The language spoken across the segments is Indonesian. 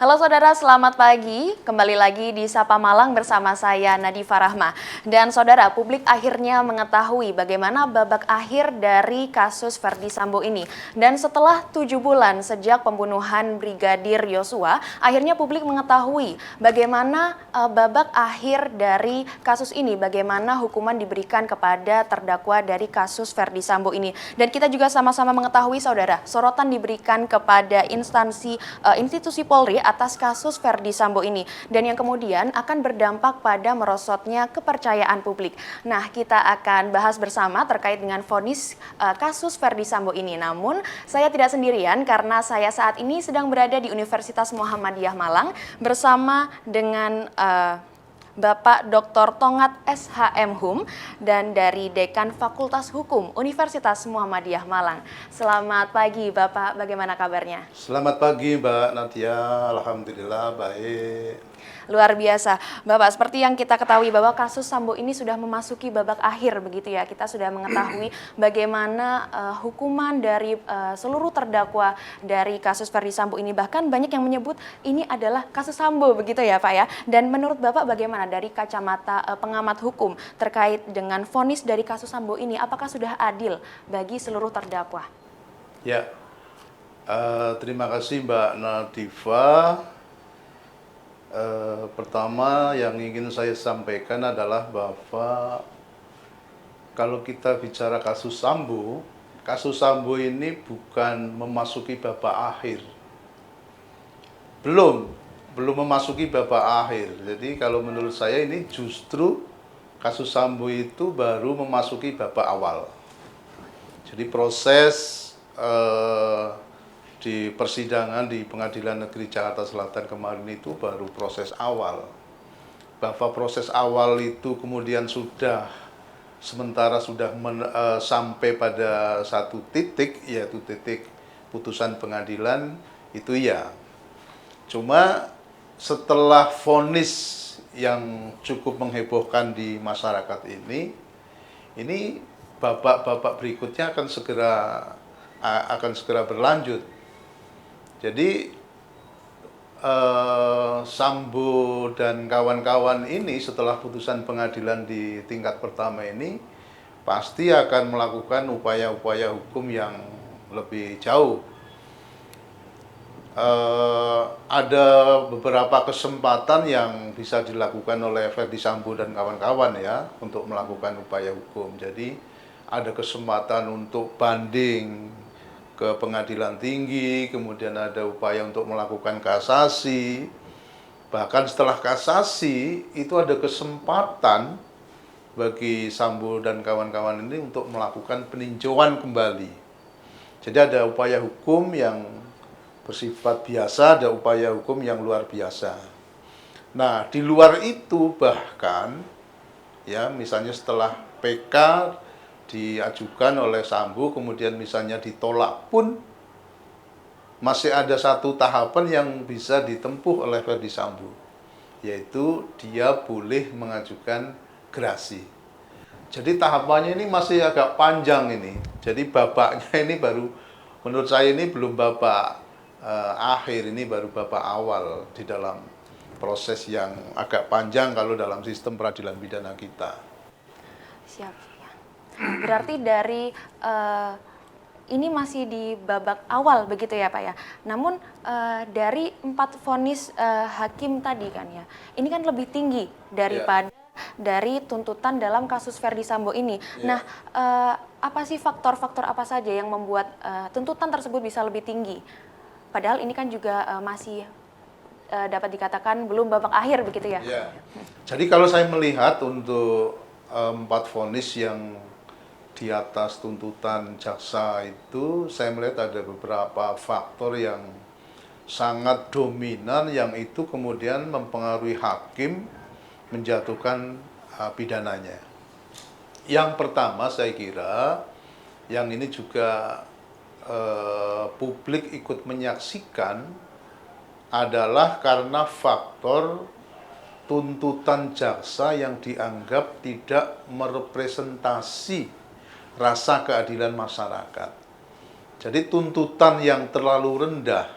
Halo saudara, selamat pagi. Kembali lagi di Sapa Malang bersama saya Nadifa Rahma. Dan saudara, publik akhirnya mengetahui bagaimana babak akhir dari kasus Verdi Sambo ini. Dan setelah 7 bulan sejak pembunuhan Brigadir Yosua, akhirnya publik mengetahui bagaimana babak akhir dari kasus ini, bagaimana hukuman diberikan kepada terdakwa dari kasus Verdi Sambo ini. Dan kita juga sama-sama mengetahui saudara, sorotan diberikan kepada institusi Polri atas kasus Verdi Sambo ini, dan yang kemudian akan berdampak pada merosotnya kepercayaan publik. Nah, kita akan bahas bersama terkait dengan vonis kasus Verdi Sambo ini. Namun, saya tidak sendirian karena saya saat ini sedang berada di Universitas Muhammadiyah Malang bersama dengan Bapak Dr. Tongat SHM Hum dan dari Dekan Fakultas Hukum Universitas Muhammadiyah Malang. Selamat pagi Bapak, bagaimana kabarnya? Selamat pagi Mbak Nadia, Alhamdulillah baik. Luar biasa. Bapak, seperti yang kita ketahui bahwa kasus Sambo ini sudah memasuki babak akhir begitu ya. Kita sudah mengetahui bagaimana hukuman dari seluruh terdakwa dari kasus Verdi Sambo ini. Bahkan banyak yang menyebut ini adalah kasus Sambo begitu ya Pak ya. Dan menurut Bapak bagaimana dari kacamata pengamat hukum terkait dengan vonis dari kasus Sambo ini? Apakah sudah adil bagi seluruh terdakwa? Ya, terima kasih Mbak Nadifa. Pertama yang ingin saya sampaikan adalah bahwa kalau kita bicara kasus Sambo ini bukan memasuki babak akhir. Belum memasuki babak akhir. Jadi kalau menurut saya ini justru kasus Sambo itu baru memasuki babak awal. Jadi proses di persidangan di Pengadilan Negeri Jakarta Selatan kemarin itu baru proses awal. Bahwa proses awal itu kemudian sementara sudah sampai pada satu titik, yaitu titik putusan pengadilan, itu ya. Cuma setelah vonis yang cukup menghebohkan di masyarakat ini babak-babak berikutnya akan segera berlanjut. Jadi Sambo dan kawan-kawan ini setelah putusan pengadilan di tingkat pertama ini pasti akan melakukan upaya-upaya hukum yang lebih jauh. Ada beberapa kesempatan yang bisa dilakukan oleh Verdi Sambo dan kawan-kawan ya untuk melakukan upaya hukum. Jadi ada kesempatan untuk banding ke pengadilan tinggi, kemudian ada upaya untuk melakukan kasasi. Bahkan setelah kasasi, itu ada kesempatan bagi Sambo dan kawan-kawan ini untuk melakukan peninjauan kembali. Jadi ada upaya hukum yang bersifat biasa, ada upaya hukum yang luar biasa. Nah, di luar itu bahkan, ya misalnya setelah PK diajukan oleh Sambo, kemudian misalnya ditolak pun masih ada satu tahapan yang bisa ditempuh oleh Verdi Sambo, yaitu dia boleh mengajukan gerasi. Jadi tahapannya ini masih agak panjang ini. Jadi babaknya ini baru, menurut saya ini belum babak akhir, ini baru babak awal di dalam proses yang agak panjang kalau dalam sistem peradilan pidana kita. Siap. Berarti dari ini masih di babak awal begitu ya Pak ya. Namun dari 4 vonis hakim tadi kan ya, ini kan lebih tinggi daripada dari tuntutan dalam kasus Verdi Sambo ini. Nah, apa sih faktor-faktor apa saja yang membuat tuntutan tersebut bisa lebih tinggi? Padahal ini kan juga masih dapat dikatakan belum babak akhir begitu ya. Jadi kalau saya melihat untuk 4 vonis yang di atas tuntutan jaksa itu, saya melihat ada beberapa faktor yang sangat dominan yang itu kemudian mempengaruhi hakim menjatuhkan pidananya. Yang pertama saya kira, yang ini juga publik ikut menyaksikan, adalah karena faktor tuntutan jaksa yang dianggap tidak merepresentasi rasa keadilan masyarakat. Jadi tuntutan yang terlalu rendah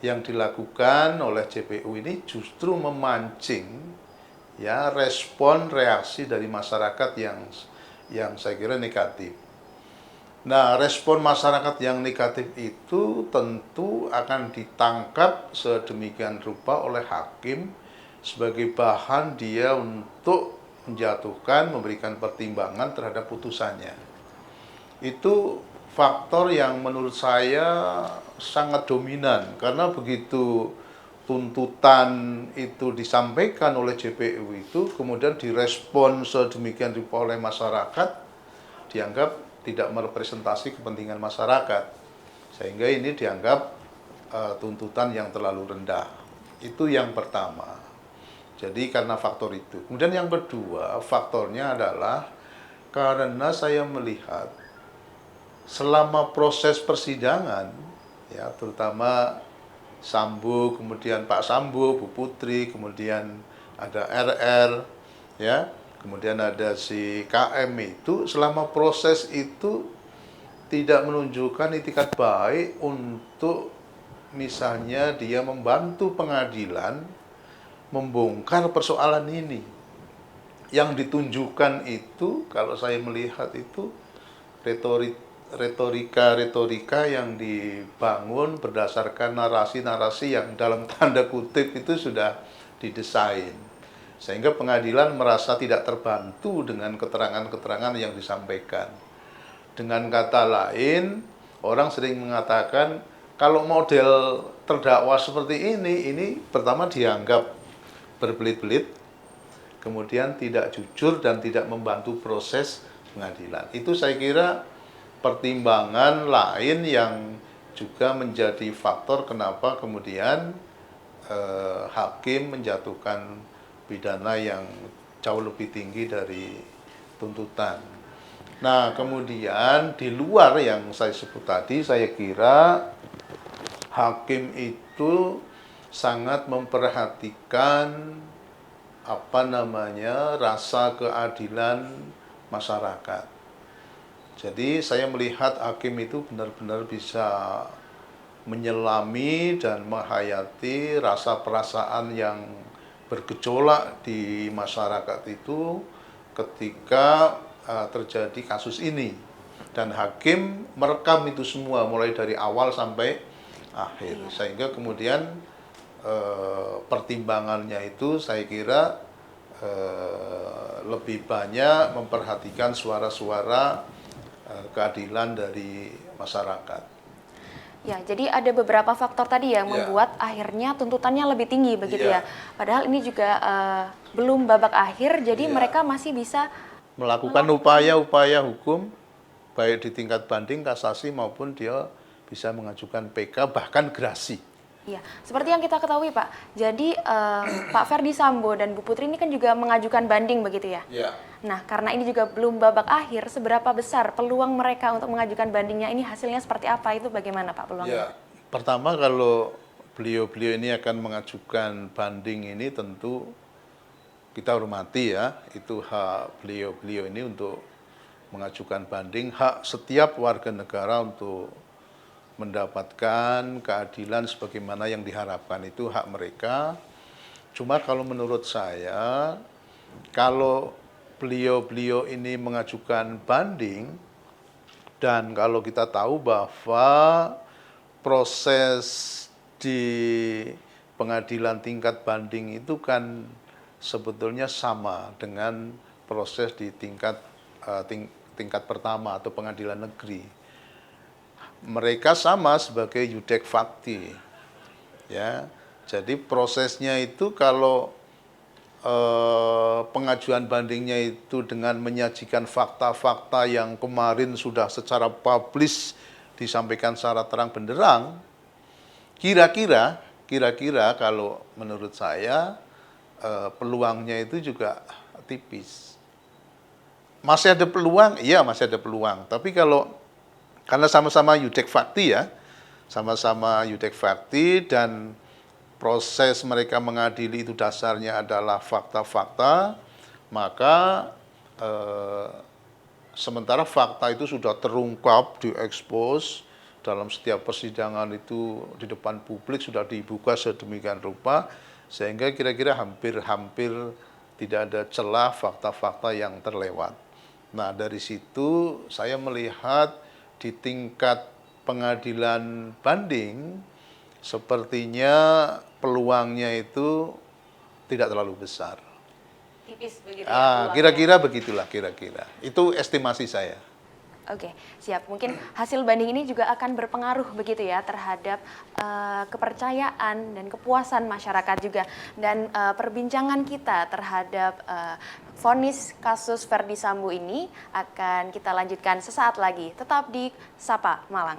yang dilakukan oleh JPU ini justru memancing ya respon reaksi dari masyarakat yang saya kira negatif. Nah, respon masyarakat yang negatif itu tentu akan ditangkap sedemikian rupa oleh hakim sebagai bahan dia untuk menjatuhkan, memberikan pertimbangan terhadap putusannya. Itu faktor yang menurut saya sangat dominan, karena begitu tuntutan itu disampaikan oleh JPU itu kemudian direspon sedemikian rupa oleh masyarakat, dianggap tidak merepresentasi kepentingan masyarakat, sehingga ini dianggap tuntutan yang terlalu rendah. Itu yang pertama. Jadi karena faktor itu. Kemudian yang kedua, faktornya adalah karena saya melihat selama proses persidangan, ya terutama Sambo, kemudian Pak Sambo, Bu Putri, kemudian ada RR, ya, kemudian ada si KM itu, selama proses itu tidak menunjukkan itikat baik untuk misalnya dia membantu pengadilan membongkar persoalan ini. Yang ditunjukkan itu, kalau saya melihat itu retorika yang dibangun berdasarkan narasi-narasi yang dalam tanda kutip itu sudah didesain. Sehingga pengadilan merasa tidak terbantu dengan keterangan-keterangan yang disampaikan. Dengan kata lain, orang sering mengatakan kalau model terdakwa seperti ini pertama dianggap berbelit-belit, kemudian tidak jujur dan tidak membantu proses pengadilan. Itu saya kira pertimbangan lain yang juga menjadi faktor kenapa kemudian hakim menjatuhkan pidana yang jauh lebih tinggi dari tuntutan. Nah, kemudian di luar yang saya sebut tadi, saya kira hakim itu sangat memperhatikan rasa keadilan masyarakat. Jadi saya melihat hakim itu benar-benar bisa menyelami dan menghayati rasa perasaan yang bergejolak di masyarakat itu ketika terjadi kasus ini. Dan hakim merekam itu semua mulai dari awal sampai akhir. Sehingga kemudian pertimbangannya itu saya kira lebih banyak memperhatikan suara-suara keadilan dari masyarakat. Ya, jadi ada beberapa faktor tadi yang membuat akhirnya tuntutannya lebih tinggi begitu ya. Padahal ini juga belum babak akhir, jadi mereka masih bisa melakukan upaya-upaya hukum baik di tingkat banding, kasasi maupun dia bisa mengajukan PK bahkan gerasi. Iya, seperti yang kita ketahui Pak, jadi Pak Ferdy Sambo dan Bu Putri ini kan juga mengajukan banding begitu ya? Iya. Nah, karena ini juga belum babak akhir, seberapa besar peluang mereka untuk mengajukan bandingnya ini, hasilnya seperti apa, itu bagaimana Pak peluangnya? Ya, pertama kalau beliau-beliau ini akan mengajukan banding ini tentu kita hormati ya, itu hak beliau-beliau ini untuk mengajukan banding, hak setiap warga negara untuk mendapatkan keadilan sebagaimana yang diharapkan, itu hak mereka. Cuma kalau menurut saya, kalau beliau-beliau ini mengajukan banding, dan kalau kita tahu bahwa proses di pengadilan tingkat banding itu kan sebetulnya sama dengan proses di tingkat pertama atau pengadilan negeri. Mereka sama sebagai yudek fakti, ya. Jadi prosesnya itu kalau pengajuan bandingnya itu dengan menyajikan fakta-fakta yang kemarin sudah secara publis disampaikan secara terang benderang, kira-kira kalau menurut saya peluangnya itu juga tipis. Masih ada peluang? Iya, masih ada peluang. Tapi karena sama-sama yudek fakti ya, sama-sama yudek fakti dan proses mereka mengadili itu dasarnya adalah fakta-fakta, maka sementara fakta itu sudah terungkap, diekspos, dalam setiap persidangan itu di depan publik sudah dibuka sedemikian rupa, sehingga kira-kira hampir-hampir tidak ada celah fakta-fakta yang terlewat. Nah, dari situ saya melihat di tingkat pengadilan banding, sepertinya peluangnya itu tidak terlalu besar. Tipis begitu ya peluangnya. Kira-kira begitulah, kira-kira. Itu estimasi saya. Oke, siap. Mungkin hasil banding ini juga akan berpengaruh begitu ya terhadap kepercayaan dan kepuasan masyarakat juga. Dan perbincangan kita terhadap vonis kasus Ferdy Sambo ini akan kita lanjutkan sesaat lagi. Tetap di Sapa Malang.